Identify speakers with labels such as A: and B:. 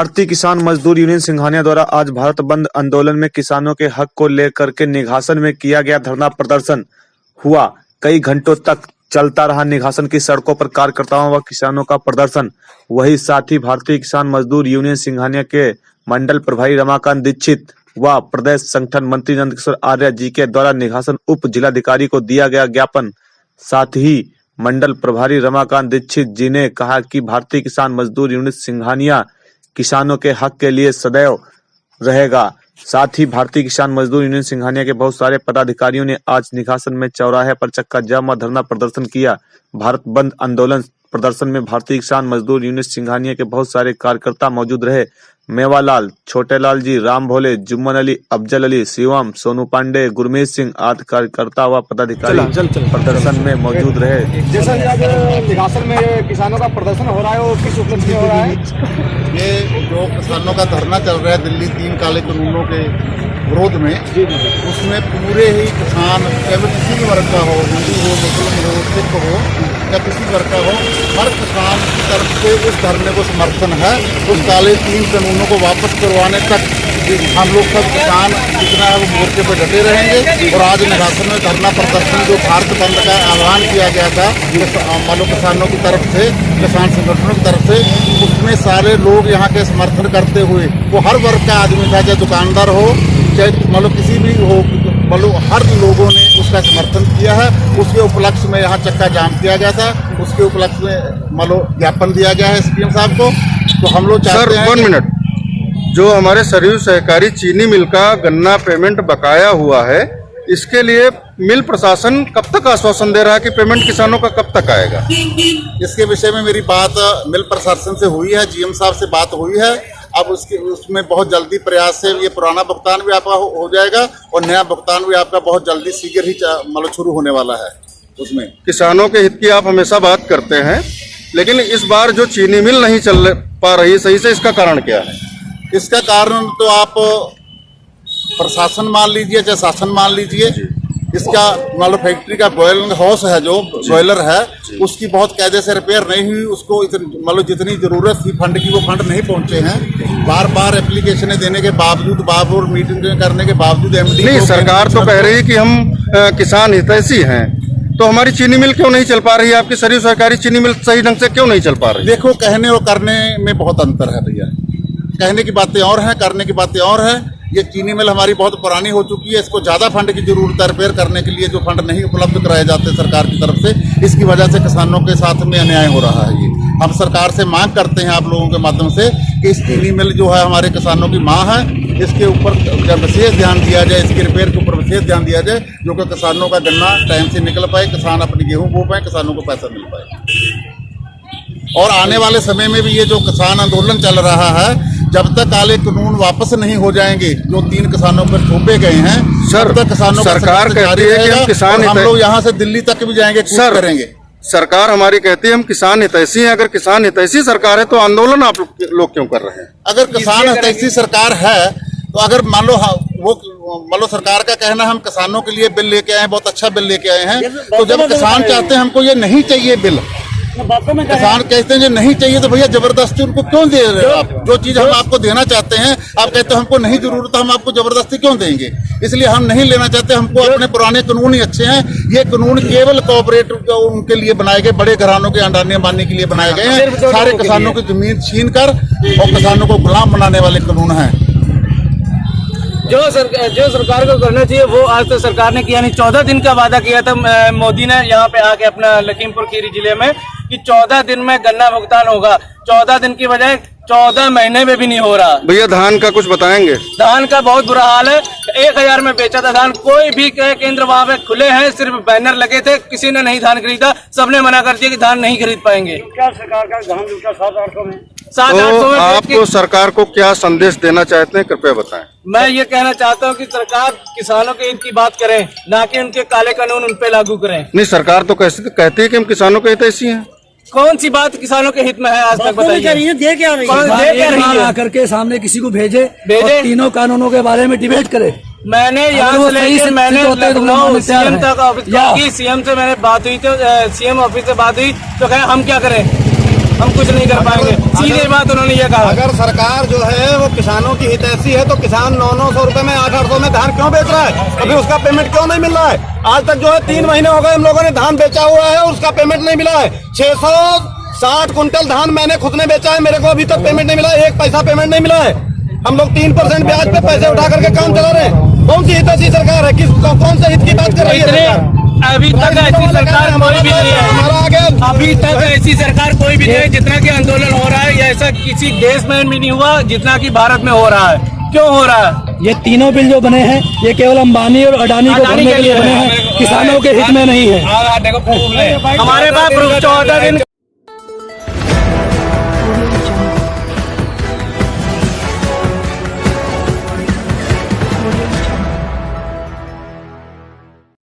A: भारतीय किसान मजदूर यूनियन सिंघानिया द्वारा आज भारत बंद आंदोलन में किसानों के हक को लेकर के निघासन में किया गया धरना प्रदर्शन हुआ। कई घंटों तक चलता रहा निघासन की सड़कों पर कार्यकर्ताओं व किसानों का प्रदर्शन। वही साथ ही भारतीय किसान मजदूर यूनियन सिंघानिया के मंडल प्रभारी रमाकांत दीक्षित व प्रदेश संगठन मंत्री नंदकिशोर आर्य जी के द्वारा निघासन उप जिलाधिकारी को दिया गया ज्ञापन। साथ ही मंडल प्रभारी रमाकांत दीक्षित जी ने कहा कि भारतीय किसान मजदूर यूनियन सिंघानिया किसानों के हक के लिए सदैव रहेगा। साथ ही भारतीय किसान मजदूर यूनियन सिंघानिया के बहुत सारे पदाधिकारियों ने आज निघासन में चौराहे पर चक्का जाम व धरना प्रदर्शन किया। भारत बंद आंदोलन प्रदर्शन में भारतीय किसान मजदूर यूनियन सिंघानिया के बहुत सारे कार्यकर्ता मौजूद रहे। मेवालाल, छोटेलाल जी, राम भोले, जुम्मन अली, अफजल अली, शिवम, सोनू पांडे, गुरमीत सिंह आदि कार्यकर्ता व पदाधिकारी प्रदर्शन में मौजूद रहे।
B: जैसा कि आज निघासन में किसानों का प्रदर्शन हो रहा है, वो किस उपलक्ष्य में हो रहा है?
C: ये जो किसानों का धरना चल रहा है दिल्ली 3 काले कानूनों के विरोध में, उसमें पूरे ही किसान चाहे किसी भी वर्ग का हो, हिंदू हो, मुस्लिम हो, सिख हो या किसी वर्ग का हो, हर किसान की तरफ से इस धरने को समर्थन है। उस काले 3 कानूनों को वापस करवाने तक हम लोग सब किसान जितना है वो मोर्चे पर डटे रहेंगे। और आज निघासन में धरना प्रदर्शन जो भारत बंद का आह्वान किया गया था मानो किसानों की तरफ से, किसान संगठनों की तरफ से, उसमें सारे लोग यहाँ के समर्थन करते हुए, वो हर वर्ग का आदमी था, चाहे दुकानदार हो चाहे मतलब किसी भी हो, मतलब हर लोगों ने उसका समर्थन किया है। उसके उपलक्ष्य में यहाँ चक्का जाम किया गया था, उसके उपलक्ष्य में मतलब ज्ञापन दिया गया है एसपीएम साहब को। तो हम लोग चाहते हैं
D: 1 मिनट, जो हमारे सरयू सहकारी चीनी मिल का गन्ना पेमेंट बकाया हुआ है, इसके लिए मिल प्रशासन कब तक आश्वासन दे रहा है कि पेमेंट किसानों का कब तक आएगा?
C: इसके विषय में मेरी बात मिल प्रशासन से हुई है, जीएम साहब से बात हुई है। अब उसमें बहुत जल्दी प्रयास से ये पुराना भुगतान भी आपका हो जाएगा और नया भुगतान भी आपका बहुत जल्दी शीघ्र ही मतलब शुरू होने वाला है। उसमें
D: किसानों के हित की आप हमेशा बात करते हैं, लेकिन इस बार जो चीनी मिल नहीं चल पा रही सही से, इसका कारण क्या है?
C: इसका कारण तो आप प्रशासन मान लीजिए चाहे शासन मान लीजिए, इसका मतलब फैक्ट्री का बॉयल हाउस है, जो बॉयलर है, उसकी बहुत कायदे से रिपेयर नहीं हुई। उसको मतलब जितनी जरूरत थी फंड की, वो फंड नहीं पहुंचे हैं। बार बार एप्लीकेशनें देने के बावजूद, बार बार मीटिंग करने के बावजूद एमडी
D: नहीं, सरकार तो कह रही है कि हम किसान हितैषी हैं, तो हमारी चीनी मिल क्यों नहीं चल पा रही है? आपकी सरयू सहकारी चीनी मिल सही ढंग से क्यों नहीं चल पा रही?
C: देखो, कहने और करने में बहुत अंतर है भैया। कहने की बातें और हैं, करने की बातें और हैं। ये चीनी मिल हमारी बहुत पुरानी हो चुकी है, इसको ज़्यादा फंड की जरूरत है रिपेयर करने के लिए, जो फंड नहीं उपलब्ध कराए जाते सरकार की तरफ से। इसकी वजह से किसानों के साथ में अन्याय हो रहा है। ये हम सरकार से मांग करते हैं आप लोगों के माध्यम से कि इस चीनी मिल जो है हमारे किसानों की माँ है, इसके ऊपर विशेष ध्यान दिया जाए, इसके रिपेयर के ऊपर विशेष ध्यान दिया जाए, जो कि किसानों का गन्ना टाइम से निकल पाए, किसान अपनी गेहूँ बो पाए, किसानों को पैसा मिल पाए। और आने वाले समय में भी ये जो किसान आंदोलन चल रहा है, जब तक काले कानून वापस नहीं हो जाएंगे जो 3 किसानों पर थोपे गए हैं, तब तक किसानों
D: सरकार कहती है कि हम किसान,
C: हम लोग यहाँ से दिल्ली तक भी जाएंगे, सर करेंगे।
D: सरकार हमारी कहती है हम किसान हितैषी हैं। अगर किसान हितैषी सरकार है तो आंदोलन आप लोग क्यों कर रहे हैं?
C: अगर किसान हितैषी सरकार है तो अगर मान लो सरकार का कहना है हम किसानों के लिए बिल लेके आए हैं, बहुत अच्छा बिल लेके आए हैं, तो जब किसान चाहते हैं हमको ये नहीं चाहिए बिल, किसान कहते हैं जो नहीं चाहिए, तो भैया जबरदस्ती उनको क्यों दे रहे हो आप? जो चीज हम आपको देना चाहते हैं आप कहते हो हमको नहीं जरूरत, हम आपको जबरदस्ती क्यों देंगे? इसलिए हम नहीं लेना चाहते। हमको अपने पुराने कानून ही अच्छे हैं। ये कानून केवल कोऑपरेटिव उनके लिए बनाए गए, बड़े घरानों के अंडाने मानने के लिए बनाए गए हैं। सारे किसानों की जमीन छीन कर और किसानों को गुलाम बनाने वाले कानून हैं।
E: जो सरकार को करना चाहिए वो आज तो सरकार ने किया नहीं। 14 दिन का वादा किया था मोदी ने यहाँ पे आके अपना लखीमपुर खीरी जिले में कि 14 दिन में गन्ना भुगतान होगा। 14 दिन की बजाय 14 महीने में भी नहीं हो रहा।
D: भैया धान का कुछ बताएंगे?
E: धान का बहुत बुरा हाल है। 1000 में बेचा था धान, कोई भी केंद्र वहाँ पे खुले हैं, सिर्फ बैनर लगे थे, किसी ने नहीं धान खरीदा। सबने मना कर दिया कि धान नहीं खरीद पाएंगे।
B: क्या सरकार का धान लूटा 700-800 में?
D: 700-800 में आप तो सरकार को क्या संदेश देना चाहते हैं, कृपया बताएं।
E: मैं ये कहना चाहता हूँ कि सरकार किसानों के हित की बात करे, ना कि उनके काले कानून उन पे लागू करें।
D: नहीं, सरकार तो कहती है कि हम किसानों के हितैषी हैं।
E: कौन सी बात किसानों के हित में है आज तक बताइए?
B: दे क्या रही
E: है?
F: आकर के सामने किसी को भेजे तीनों कानूनों के बारे में डिबेट करे।
E: मैंने यहाँ से लेकर मैंने लखनऊ सीएम तक ऑफिस की, सीएम से मैंने बात हुई, तो सीएम ऑफिस से बात हुई तो कहे हम क्या करें, हम कुछ नहीं कर पाएंगे। सीधे बात उन्होंने ये कहा।
B: अगर सरकार जो है वो किसानों की हितैषी है तो किसान 900 रुपए में 800 में धान क्यों बेच रहा है? अभी उसका पेमेंट क्यों नहीं मिल रहा है? आज तक जो है 3 महीने हो गए हम लोगों ने धान बेचा हुआ है और उसका पेमेंट नहीं मिला है। 660 कुंटल धान मैंने खुद ने बेचा है, मेरे को अभी तक पेमेंट नहीं मिला है, 1 पैसा पेमेंट नहीं मिला है। हम लोग 3% ब्याज पे पैसे उठा करके काम चला रहे हैं। कौन सी हितैषी सरकार है? कौन से हित की बात कर रही है?
E: अभी तक ऐसी सरकार कोई भी नहीं है। अभी तक ऐसी सरकार कोई भी नहीं है। जितना कि आंदोलन हो रहा है ये ऐसा किसी देश में भी नहीं हुआ जितना कि भारत में हो रहा है। क्यों हो रहा है?
F: ये तीनों बिल जो बने हैं ये केवल अंबानी और अडानी को भरने के लिए बने हैं, किसानों के हित में नहीं है।
E: हमारे पास 14 दिन